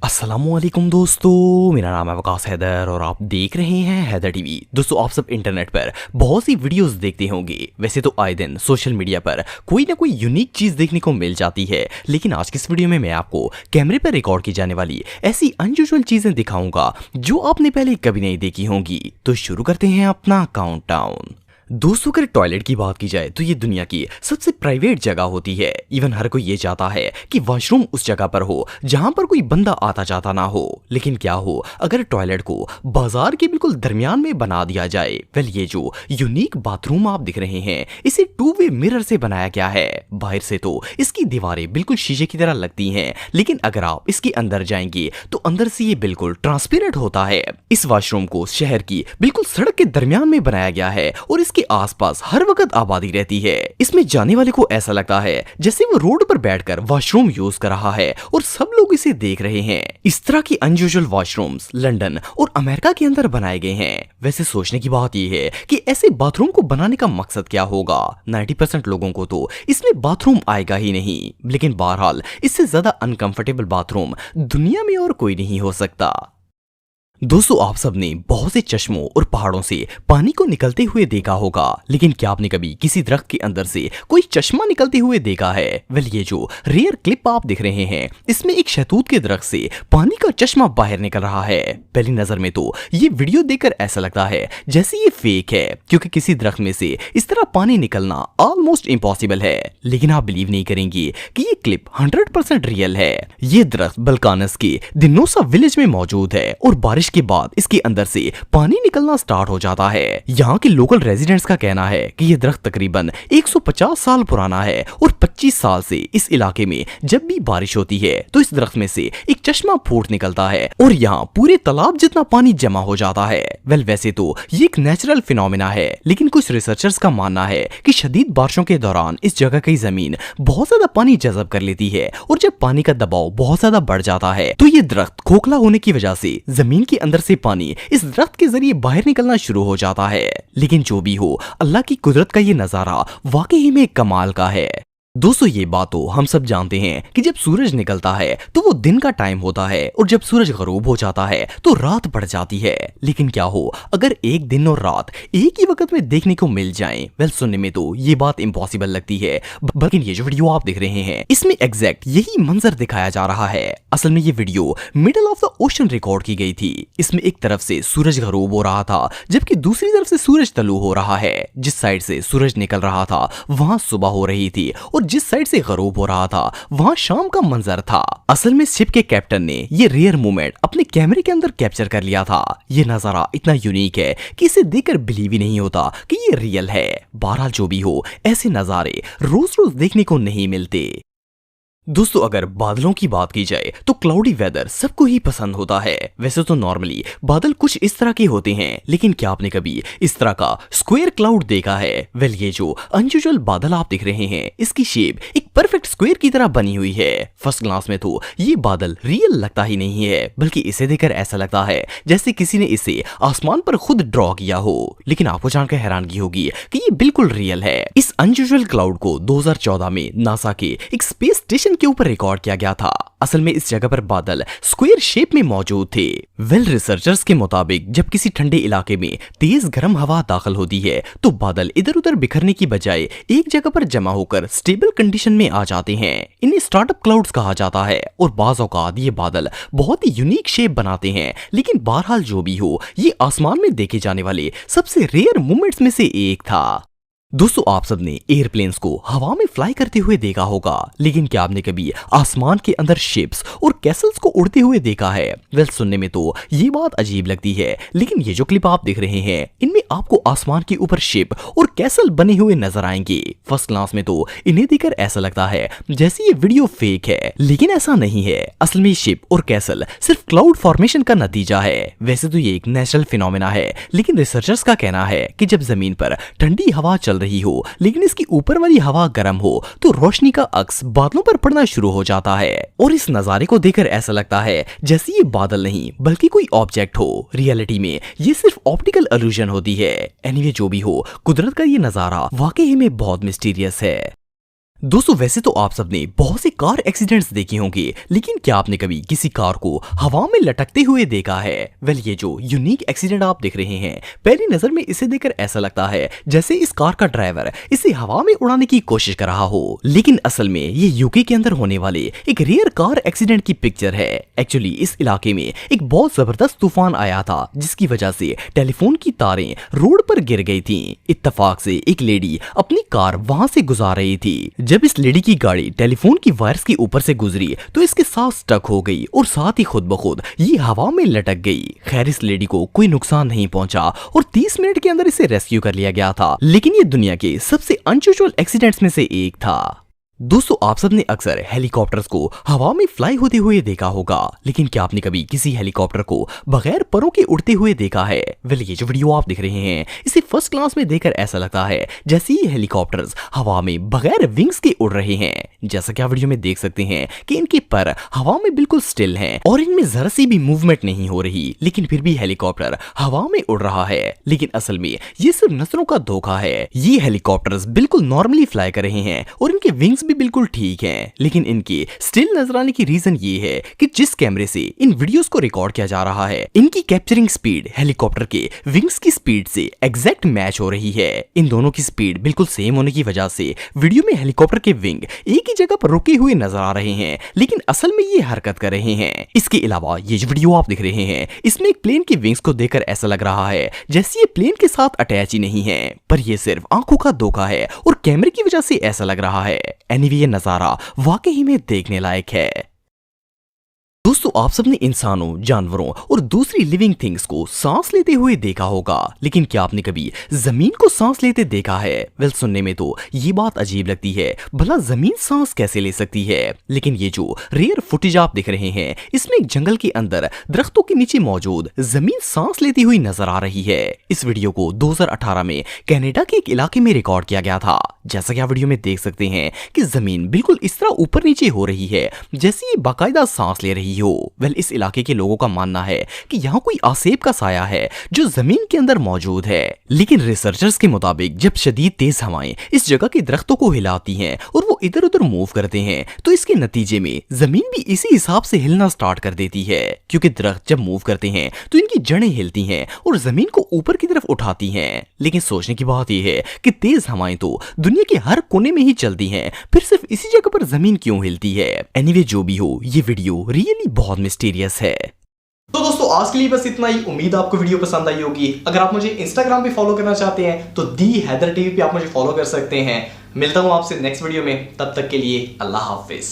अस्सलामुअलैकुम दोस्तों, मेरा नाम है वकास हैदर और आप देख रहे हैं हैदर टीवी। दोस्तों, आप सब इंटरनेट पर बहुत सी वीडियोस देखते होंगे। वैसे तो आए दिन सोशल मीडिया पर कोई ना कोई यूनिक चीज देखने को मिल जाती है, लेकिन आज की इस वीडियो में मैं आपको कैमरे पर रिकॉर्ड की जाने वाली ऐसी अनयूजुअल चीजें दिखाऊंगा जो आपने पहले कभी नहीं देखी होंगी। तो शुरू करते हैं अपना काउंटडाउन। दोस्तों, अगर टॉयलेट की बात की जाए तो ये दुनिया की सबसे प्राइवेट जगह होती है। इवन हर कोई ये चाहता है कि वॉशरूम उस जगह पर हो जहां पर कोई बंदा आता जाता ना हो। लेकिन क्या हो अगर टॉयलेट को बाजार के बिल्कुल दरमियान में बना दिया जाए। वेल, ये जो यूनिक बाथरूम आप दिख रहे हैं, इसे 2 वे मिरर से बनाया गया है। बाहर से तो इसकी दीवारें बिल्कुल शीशे की तरह लगती हैं, लेकिन अगर आप इसके अंदर जाएंगे तो अंदर से ये बिल्कुल ट्रांसपेरेंट होता है। इस वॉशरूम को शहर की बिल्कुल सड़क के दरमियान में बनाया गया है और इसके आसपास हर वक्त आबादी रहती है। इसमें जाने वाले को ऐसा लगता है जैसे वो रोड पर बैठकर वॉशरूम यूज कर रहा है और सब लोग इसे देख रहे हैं। इस तरह की अनयूजुअल वॉशरूम्स लंदन और अमेरिका के अंदर बनाए गए हैं। वैसे सोचने की बात यह है कि ऐसे बाथरूम को बनाने का मकसद क्या होगा। 90% लोगों को तो इसमें बाथरूम आएगा ही नहीं, लेकिन बहरहाल इससे ज्यादा अनकंफर्टेबल बाथरूम दुनिया में और कोई नहीं हो सकता। दोस्तों, आप सबने बहुत से चश्मों और पहाड़ों से पानी को निकलते हुए देखा होगा, लेकिन क्या आपने कभी किसी दरख्त के अंदर से कोई चश्मा निकलते हुए देखा है? वेल, ये जो रेयर क्लिप आप देख रहे हैं, इसमें एक शहतूत के दरख्त से पानी का चश्मा बाहर निकल रहा है। पहली नजर में तो ये वीडियो देखकर ऐसा लगता है जैसे ये फेक है, क्योंकि किसी दरख्त में से इस तरह पानी निकलना ऑलमोस्ट इम्पॉसिबल है। लेकिन आप बिलीव नहीं करेंगे कि ये क्लिप 100% रियल है। ये दरख्त बल्कानस के दिनोसा विलेज में मौजूद है और बारिश के बाद इसके अंदर से पानी निकलना स्टार्ट हो जाता है। यहाँ के लोकल रेजिडेंट्स का कहना है कि यह दरख्त तकरीबन 150 साल पुराना है और 25 साल से इस इलाके में जब भी बारिश होती है तो इस दरख्त में से एक चश्मा फूट निकलता है और यहाँ पूरे तालाब जितना पानी जमा हो जाता है। वेल, वैसे तो ये एक नेचुरल फिनोमेना है, लेकिन कुछ रिसर्चर्स का मानना है कि शदीद बारिशों के दौरान इस जगह की जमीन बहुत ज्यादा पानी जज़ब कर लेती है और जब पानी का दबाव बहुत ज्यादा बढ़ जाता है तो ये दरख्त खोखला होने की वजह से जमीन के अंदर से पानी इस दरख्त के जरिए बाहर निकलना शुरू हो जाता है। लेकिन जो भी हो, अल्लाह की कुदरत का ये नजारा वाकई में कमाल का है। दोस्तों, ये बात तो हम सब जानते हैं कि जब सूरज निकलता है तो वो दिन का टाइम होता है और जब सूरज गरूब हो जाता है तो रात बढ़ जाती है। लेकिन क्या हो अगर एक दिन और रात एक ही वक्त में देखने को मिल जाएं? वेल, सुनने में तो ये बात इम्पॉसिबल लगती है, लेकिन ये जो वीडियो आप देख रहे हैं इसमें एग्जैक्ट यही मंजर दिखाया जा रहा है। असल में ये video middle of the ocean record की गई थी। इसमें एक तरफ से सूरज गरूब हो रहा था जबकि दूसरी तरफ से सूरज तलू हो रहा है। जिस साइड से सूरज निकल रहा था वहां सुबह हो रही थी और जिस साइड से गरूब हो रहा था वहां शाम का मंजर था। असल में शिप के कैप्टन ने ये रेयर मोमेंट अपने कैमरे के अंदर कैप्चर कर लिया था। ये नजारा इतना यूनिक है कि इसे देखकर बिलीव ही नहीं होता कि ये रियल है। बहरहाल जो भी हो, ऐसे नजारे रोज रोज देखने को नहीं मिलते। दोस्तों, अगर बादलों की बात की जाए तो क्लाउडी वेदर सबको ही पसंद होता है। वैसे तो नॉर्मली बादल कुछ इस तरह के होते हैं, लेकिन क्या आपने कभी इस तरह का स्क्वायर क्लाउड देखा है? वेल, ये जो अनयूजुअल बादल आप देख रहे हैं इसकी शेप एक परफेक्ट स्क्वायर की तरह बनी हुई है। फर्स्ट ग्लांस में तो ये बादल रियल लगता ही नहीं है, बल्कि इसे देखकर ऐसा लगता है जैसे किसी ने इसे आसमान पर खुद ड्रॉ किया हो। लेकिन आपको जानकर हैरानगी होगी कि ये बिल्कुल रियल है। इस अनयूजुअल क्लाउड को 2014 में नासा के एक स्पेस स्टेशन के ऊपर रिकॉर्ड किया गया था। असल में इस जगह पर बादल स्क्वायर शेप में मौजूद थे। वेल, रिसर्चर्स के मुताबिक जब किसी ठंडे इलाके में तेज गर्म हवा दाखिल होती है तो बादल इधर उधर बिखरने की बजाय एक जगह पर जमा होकर स्टेबल कंडीशन में आ जाते हैं। इन्हें स्टार्टअप क्लाउड्स कहा जाता है और बाज़ औक़ात ये बादल बहुत ही यूनिक शेप बनाते हैं। लेकिन बहरहाल जो भी हो, ये आसमान में देखे जाने वाले सबसे रेयर मोमेंट्स में से एक था। दोस्तों, आप सबने एयरप्लेन्स को हवा में फ्लाई करते हुए देखा होगा, लेकिन क्या आपने कभी आसमान के अंदर शिप्स और कैसल्स को उड़ते हुए देखा है? वेल, सुनने में तो ये बात अजीब लगती है, लेकिन ये जो क्लिप आप देख रहे हैं इनमें आपको आसमान के ऊपर शिप और कैसल बने हुए नजर आएंगे। फर्स्ट क्लास में तो इन्हें देखकर ऐसा लगता है जैसे ये वीडियो फेक है, लेकिन ऐसा नहीं है। असल में शिप और कैसल सिर्फ क्लाउड फॉर्मेशन का नतीजा है। वैसे तो ये एक नेचुरल फिनोमेना है, लेकिन रिसर्चर्स का कहना है कि जब जमीन पर ठंडी हवा चल रही हो लेकिन इसकी ऊपर वाली हवा गर्म हो तो रोशनी का अक्स बादलों पर पड़ना शुरू हो जाता है और इस नजारे को देखकर ऐसा लगता है जैसे ये बादल नहीं बल्कि कोई ऑब्जेक्ट हो। रियलिटी में ये सिर्फ ऑप्टिकल इल्यूजन होती है। एनीवे, जो भी हो, कुदरत का ये नजारा वाकई में बहुत मिस्टीरियस है। दोस्तों वैसे तो आप सबने बहुत से कार एक्सीडेंट्स देखे होंगे, लेकिन क्या आपने कभी किसी कार को हवा में लटकते हुए देखा है? वेल ये जो यूनिक एक्सीडेंट आप देख रहे हैं, पहली नजर में इसे देखकर ऐसा लगता है जैसे इस कार का ड्राइवर इसे हवा में उड़ाने की कोशिश कर रहा हो, लेकिन असल में ये यूके के अंदर होने वाले एक रेयर कार एक्सीडेंट की पिक्चर है। एक्चुअली इस इलाके में एक बहुत जबरदस्त तूफान आया था, जिसकी वजह से टेलीफोन की तारें रोड पर गिर गई थी। इत्तेफाक से एक लेडी अपनी कार वहां से गुजार रही थी। जब इस लेडी की गाड़ी टेलीफोन की वायर्स के ऊपर से गुजरी तो इसके साथ स्टक हो गई और साथ ही खुद ब खुद ये हवा में लटक गई। खैर इस लेडी को कोई नुकसान नहीं पहुंचा और 30 मिनट के अंदर इसे रेस्क्यू कर लिया गया था, लेकिन ये दुनिया के सबसे अनयूजुअल एक्सीडेंट्स में से एक था। दोस्तों आप सबने अक्सर हेलीकॉप्टर्स को हवा में फ्लाई होते हुए देखा होगा, लेकिन क्या आपने कभी किसी हेलीकॉप्टर को बगैर परों के उड़ते हुए देखा है? वेल ये जो वीडियो आप देख रहे हैं इसे फर्स्ट क्लास में देखकर ऐसा लगता है जैसे ये हेलीकॉप्टर्स हवा में बगैर विंग्स के उड़ रहे हैं। जैसा कि आप वीडियो में देख सकते हैं कि इनके पर हवा में बिल्कुल स्टिल हैं और इनमें जरा सी भी मूवमेंट नहीं हो रही, लेकिन फिर भी हेलीकॉप्टर हवा में उड़ रहा है। लेकिन असल में ये सिर्फ नजरों का धोखा है। ये हेलीकॉप्टर्स बिल्कुल नॉर्मली फ्लाई कर रहे हैं और इनके विंग्स भी बिल्कुल ठीक हैं, लेकिन इनके स्टिल नजर आने की रीजन ये है कि जिस कैमरे से इन वीडियोस को रिकॉर्ड किया जा रहा है, इनकी कैप्चरिंग स्पीड हेलीकॉप्टर के विंग्स की स्पीड से एग्जैक्ट मैच हो रही है। इन दोनों की स्पीड बिल्कुल सेम होने की वजह से वीडियो में हेलीकॉप्टर के विंग एक ही जगह पर रुके हुए नजर आ रहे हैं, लेकिन असल में ये हरकत कर रहे हैं। इसके अलावा ये जो वीडियो आप देख रहे हैं इसमें एक प्लेन के विंग्स को देखकर ऐसा लग रहा है जैसे ये प्लेन के साथ अटैच ही नहीं है, पर ये सिर्फ आंखों का धोखा है और कैमरे की वजह से ऐसा लग रहा है। एनीवे ये नजारा वाकई में देखने लायक है। दोस्तों आप सबने इंसानों, जानवरों और दूसरी लिविंग थिंग्स को सांस लेते हुए देखा होगा, लेकिन क्या आपने कभी जमीन को सांस लेते देखा है? वेल सुनने में तो ये बात अजीब लगती है, भला जमीन सांस कैसे ले सकती है? लेकिन ये जो रेयर फुटेज आप देख रहे हैं इसमें एक जंगल के अंदर दरख्तों के नीचे मौजूद जमीन सांस लेती हुई नजर आ रही है। इस वीडियो को 2018 में कनाडा के एक इलाके में रिकॉर्ड किया गया था। जैसा कि आप वीडियो में देख सकते हैं कि जमीन बिल्कुल इस तरह ऊपर नीचे हो रही है जैसे ये बाकायदा सांस ले रही हो। वेल इस इलाके के लोगों का मानना है कि यहाँ कोई आसेब का साया है जो जमीन के अंदर मौजूद है, लेकिन रिसर्चर्स के मुताबिक जब शदीद तेज हवाएं इस जगह के दरख्तों को हिलाती हैं और वो इधर उधर मूव करते हैं तो इसके नतीजे में जमीन भी इसी हिसाब से हिलना स्टार्ट कर देती है, क्योंकि दरख्त जब मूव करते हैं तो इनकी जड़ें हिलती हैं और जमीन को ऊपर की तरफ उठाती हैं। लेकिन सोचने की बात यह है कि तेज हवाएं तो दुनिया के हर कोने में ही चलती हैं, फिर सिर्फ इसी जगह पर जमीन क्यों हिलती है? एनीवे जो भी हो ये वीडियो रियली बहुत मिस्टीरियस है। तो दोस्तों आज के लिए बस इतना ही। उम्मीद आपको वीडियो पसंद आई होगी। अगर आप मुझे इंस्टाग्राम पे फॉलो करना चाहते हैं तो दी हैदर टीवी पे आप मुझे फॉलो कर सकते हैं। मिलता हूं आपसे नेक्स्ट वीडियो में, तब तक के लिए अल्लाह हाफिज।